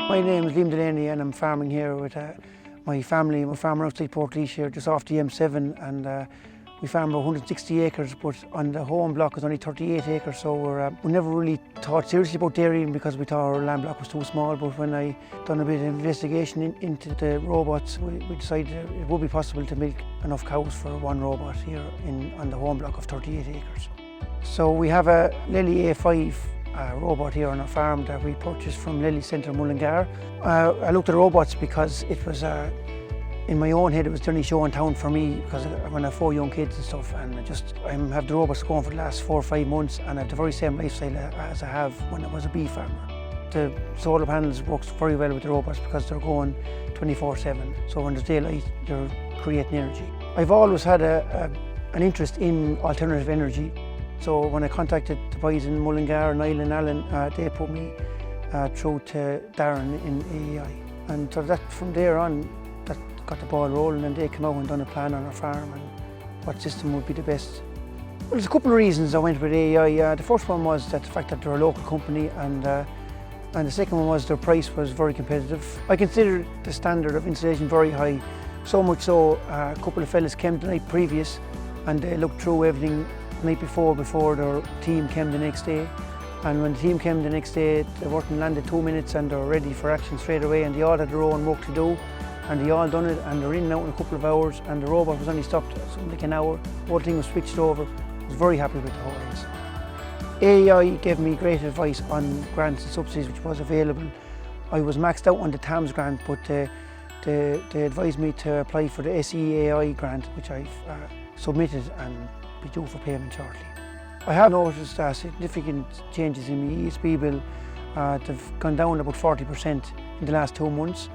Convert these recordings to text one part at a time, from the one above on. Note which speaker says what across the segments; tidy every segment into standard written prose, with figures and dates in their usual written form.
Speaker 1: My name is Liam Delaneys and I'm farming here with my family. We're farming outside Portlaoise here, just off the M7, and we farm about 160 acres, but on the home block is only 38 acres, so we never really thought seriously about dairying because we thought our land block was too small. But when I done a bit of investigation into the robots, we decided it would be possible to milk enough cows for one robot here on the home block of 38 acres. So we have a Lely A5 robot here on our farm that we purchased from Lely Centre Mullingar. I looked at robots because it was, in my own head, it was the only show in town for me because I have 4 young kids and stuff, and I have the robots going for the last 4 or 5 months, and I have the very same lifestyle as I have when I was a bee farmer. The solar panels works very well with the robots because they're going 24/7, so when there's daylight they're creating energy. I've always had an interest in alternative energy. So when I contacted the boys in Mullingar, Niall and Alan, they put me through to Darren in AEI. And so that from there on, that got the ball rolling, and they came out and done a plan on our farm and what system would be the best. Well, there's a couple of reasons I went with AEI. The first one was the fact that they're a local company, and the second one was their price was very competitive. I consider the standard of installation very high, so much so a couple of fellas came the night previous and they looked through everything the night before their team came the next day. And when the team came the next day, they weren't landed 2 minutes and they're ready for action straight away, and they all had their own work to do, and they all done it, and they're in and out in a couple of hours, and the robot was only stopped something like an hour. The whole thing was switched over. I was very happy with the whole thing. AEI gave me great advice on grants and subsidies which was available. I was maxed out on the TAMS grant, but they advised me to apply for the SEAI grant, which I've submitted and be due for payment shortly. I have noticed significant changes in my ESB bill. They've gone down about 40% in the last 2 months.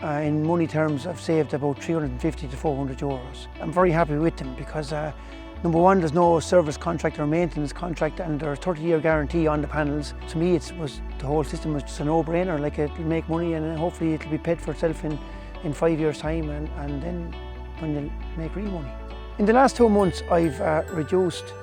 Speaker 1: In money terms, I've saved about 350 to 400 euros. I'm very happy with them because number one, there's no service contract or maintenance contract, and there's a 30-year guarantee on the panels. To me, the whole system was just a no-brainer. Like, it'll make money, and hopefully it'll be paid for itself in 5 years' time, and then when they'll make real money. In the last 2 months, I've reduced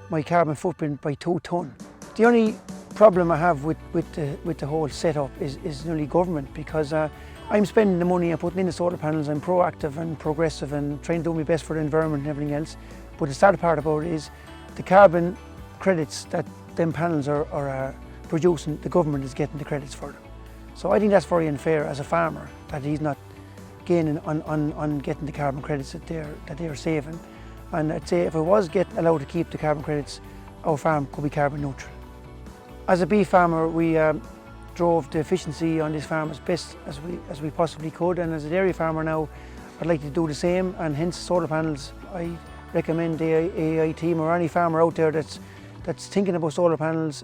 Speaker 1: my carbon footprint by 2 tonnes. The only problem I have with the whole setup is nearly government, because I'm spending the money, I'm putting in the solar panels, I'm proactive and progressive and trying to do my best for the environment and everything else. But the sad part about it is the carbon credits that them panels are producing, the government is getting the credits for them. So I think that's very unfair as a farmer, that he's not gaining on getting the carbon credits that they're saving. And I'd say if I was allowed to keep the carbon credits, our farm could be carbon neutral. As a bee farmer, we drove the efficiency on this farm as best as we possibly could, and as a dairy farmer now, I'd like to do the same, and hence solar panels. I recommend the AEI team or any farmer out there that's thinking about solar panels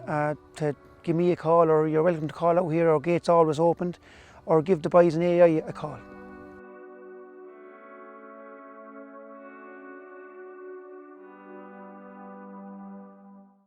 Speaker 1: to give me a call, or you're welcome to call out here. Our gate's always opened, or give the boys in AEI a call.